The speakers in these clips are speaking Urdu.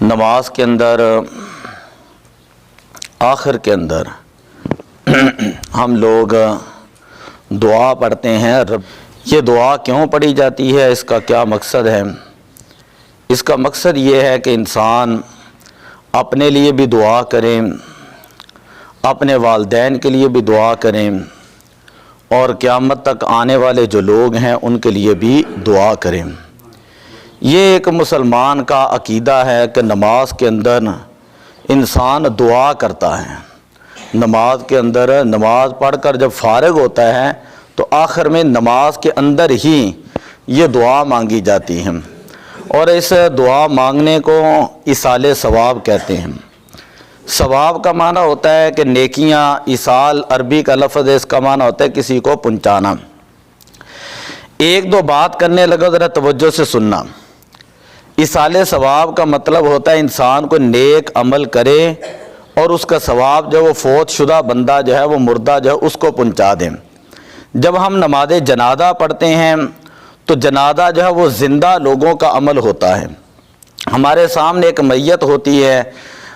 نماز کے اندر آخر کے اندر ہم لوگ دعا پڑھتے ہیں. یہ دعا کیوں پڑھی جاتی ہے؟ اس کا کیا مقصد ہے؟ اس کا مقصد یہ ہے کہ انسان اپنے لیے بھی دعا کریں، اپنے والدین کے لیے بھی دعا کریں، اور قیامت تک آنے والے جو لوگ ہیں ان کے لیے بھی دعا کریں. یہ ایک مسلمان کا عقیدہ ہے کہ نماز کے اندر انسان دعا کرتا ہے. نماز کے اندر نماز پڑھ کر جب فارغ ہوتا ہے تو آخر میں نماز کے اندر ہی یہ دعا مانگی جاتی ہے، اور اس دعا مانگنے کو ایصال ثواب کہتے ہیں. ثواب کا معنی ہوتا ہے کہ نیکیاں، ایصال عربی کا لفظ ہے، اس کا معنی ہوتا ہے کسی کو پہنچانا. ایک دو بات کرنے لگا، ذرا توجہ سے سننا. ایصال ثواب کا مطلب ہوتا ہے انسان کو نیک عمل کرے اور اس کا ثواب جو وہ فوت شدہ بندہ جو ہے، وہ مردہ جو ہے، اس کو پہنچا دیں. جب ہم نماز جنازہ پڑھتے ہیں تو جنازہ جو ہے وہ زندہ لوگوں کا عمل ہوتا ہے. ہمارے سامنے ایک میت ہوتی ہے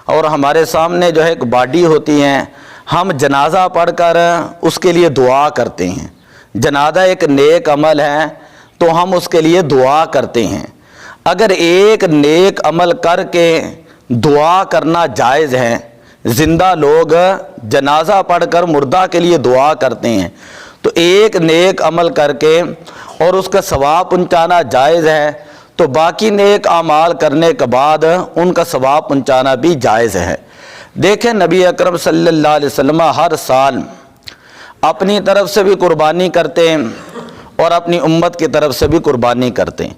اور ہمارے سامنے جو ہے ایک باڈی ہوتی ہے. ہم جنازہ پڑھ کر اس کے لیے دعا کرتے ہیں. جنازہ ایک نیک عمل ہے تو ہم اس کے لیے دعا کرتے ہیں. اگر ایک نیک عمل کر کے دعا کرنا جائز ہے، زندہ لوگ جنازہ پڑھ کر مردہ کے لیے دعا کرتے ہیں، تو ایک نیک عمل کر کے اور اس کا ثواب پہنچانا جائز ہے، تو باقی نیک اعمال کرنے کے بعد ان کا ثواب پہنچانا بھی جائز ہے. دیکھیں نبی اکرم صلی اللہ علیہ وسلم ہر سال اپنی طرف سے بھی قربانی کرتے ہیں اور اپنی امت کی طرف سے بھی قربانی کرتے ہیں.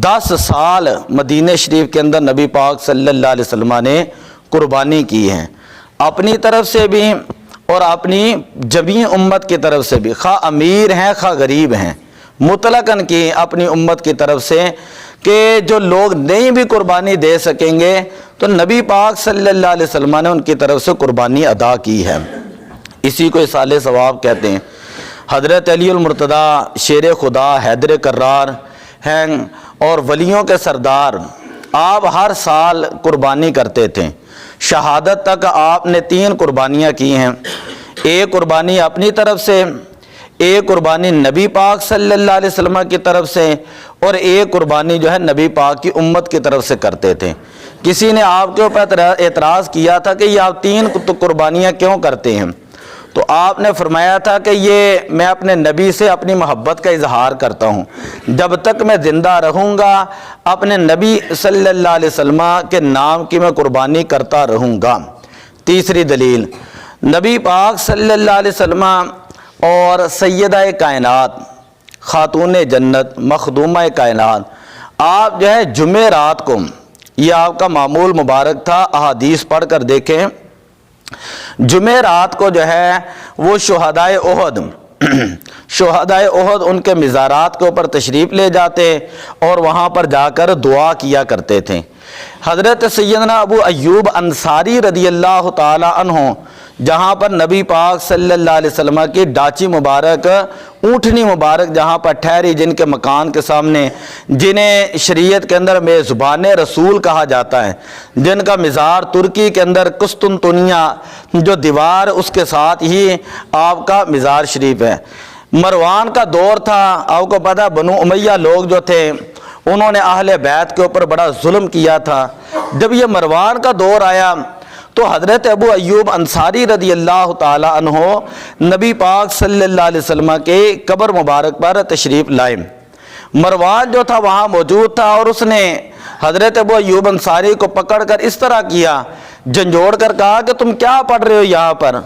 10 سال مدینہ شریف کے اندر نبی پاک صلی اللہ علیہ وسلم نے قربانی کی ہے، اپنی طرف سے بھی اور اپنی جمیع امت کی طرف سے بھی، خواہ امیر ہیں خواہ غریب ہیں، مطلقاً کی اپنی امت کی طرف سے، کہ جو لوگ نہیں بھی قربانی دے سکیں گے تو نبی پاک صلی اللہ علیہ وسلم نے ان کی طرف سے قربانی ادا کی ہے. اسی کو ایصال ثواب کہتے ہیں. حضرت علی المرتضیٰ شیر خدا حیدر کرار ہیں اور ولیوں کے سردار، آپ ہر سال قربانی کرتے تھے. شہادت تک آپ نے 3 قربانیاں کی ہیں. ایک قربانی اپنی طرف سے، ایک قربانی نبی پاک صلی اللہ علیہ وسلم کی طرف سے، اور ایک قربانی جو ہے نبی پاک کی امت کی طرف سے کرتے تھے. کسی نے آپ کے اوپر اعتراض کیا تھا کہ یہ آپ 3 قربانیاں کیوں کرتے ہیں؟ تو آپ نے فرمایا تھا کہ یہ میں اپنے نبی سے اپنی محبت کا اظہار کرتا ہوں، جب تک میں زندہ رہوں گا اپنے نبی صلی اللہ علیہ وسلم کے نام کی میں قربانی کرتا رہوں گا. تیسری دلیل، نبی پاک صلی اللہ علیہ وسلم اور سیدہ کائنات، خاتون جنت، مخدومہ کائنات، آپ جو ہے جمعہ رات کو، یہ آپ کا معمول مبارک تھا، احادیث پڑھ کر دیکھیں، جمعہ رات کو جو ہے وہ شہدائے احد ان کے مزارات کے اوپر تشریف لے جاتے اور وہاں پر جا کر دعا کیا کرتے تھے. حضرت سیدنا ابو ایوب انصاری رضی اللہ تعالی عنہ، جہاں پر نبی پاک صلی اللہ علیہ وسلم کی ڈاچی مبارک، اونٹنی مبارک جہاں پر ٹھہری، جن کے مکان کے سامنے، جنہیں شریعت کے اندر میزبان رسول کہا جاتا ہے، جن کا مزار ترکی کے اندر قسطنطنیہ جو دیوار، اس کے ساتھ ہی آپ کا مزار شریف ہے. مروان کا دور تھا، آپ کو پتہ، بنو امیہ لوگ جو تھے انہوں نے اہل بیت کے اوپر بڑا ظلم کیا تھا. جب یہ مروان کا دور آیا تو حضرت ابو ایوب انصاری رضی اللہ تعالی عنہ نبی پاک صلی اللہ علیہ وسلم کے قبر مبارک پر تشریف لائے. مروان جو تھا وہاں موجود تھا اور اس نے حضرت ابو ایوب انصاری کو پکڑ کر اس طرح کیا، جھنجھوڑ کر کہا کہ تم کیا پڑھ رہے ہو یہاں پر،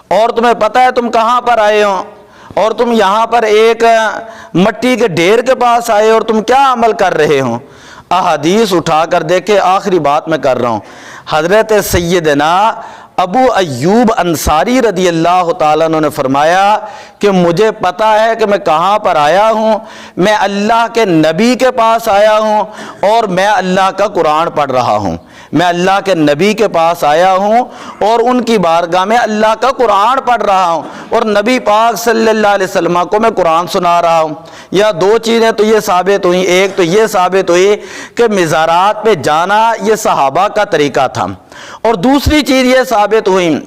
اور تمہیں پتہ ہے تم کہاں پر آئے ہو، اور تم یہاں پر ایک مٹی کے ڈھیر کے پاس آئے اور تم کیا عمل کر رہے ہو؟ احادیث اٹھا کر دیکھے، آخری بات میں کر رہا ہوں، حضرت سیدنا ابو ایوب انصاری رضی اللہ تعالیٰ عنہ نے فرمایا کہ مجھے پتا ہے کہ میں کہاں پر آیا ہوں، میں اللہ کے نبی کے پاس آیا ہوں اور میں اللہ کا قرآن پڑھ رہا ہوں، میں اللہ کے نبی کے پاس آیا ہوں اور ان کی بارگاہ میں اللہ کا قرآن پڑھ رہا ہوں اور نبی پاک صلی اللہ علیہ وسلم کو میں قرآن سنا رہا ہوں۔ یا دو چیزیں تو یہ ثابت ہوئیں، ایک تو یہ ثابت ہوئی کہ مزارات پہ جانا یہ صحابہ کا طریقہ تھا، اور دوسری چیز یہ ثابت ہوئی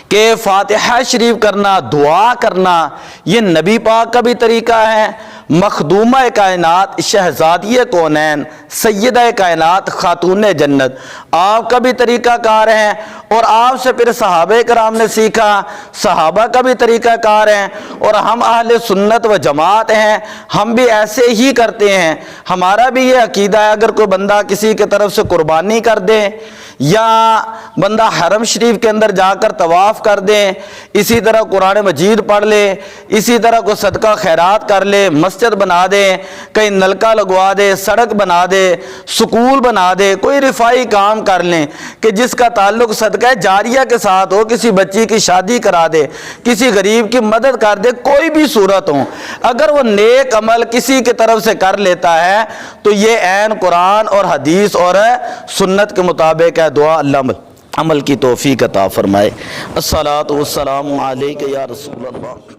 کہ فاتحہ شریف کرنا، دعا کرنا یہ نبی پاک کا بھی طریقہ ہے۔ مخدومہ کائنات شہزادی کونین سیدہ کائنات خاتون جنت آپ کا بھی طریقہ کار ہے، اور آپ سے پھر صحابہ کرام نے سیکھا، صحابہ کا بھی طریقہ کار ہے، اور ہم اہل سنت و جماعت ہیں، ہم بھی ایسے ہی کرتے ہیں۔ ہمارا بھی یہ عقیدہ ہے اگر کوئی بندہ کسی کی طرف سے قربانی کر دے یا بندہ حرم شریف کے اندر جا کر طواف کر دے، اسی طرح قرآن مجید پڑھ لے، اسی طرح کوئی صدقہ خیرات کر لے، مسجد بنا دے، کہیں نلکا لگوا دے، سڑک بنا دے، سکول بنا دے، کوئی رفائی کام کر لیں کہ جس کا تعلق صدقہ جاریہ کے ساتھ ہو، کسی بچی کی شادی کرا دے، کسی غریب کی مدد کر دے، کوئی بھی صورت ہو، اگر وہ نیک عمل کسی کی طرف سے کر لیتا ہے تو یہ عین قرآن اور حدیث اور سنت کے مطابق ہے۔ دعا اللہ عمل کی توفیق عطا فرمائے۔ الصلاۃ والسلام علیک یا رسول اللہ۔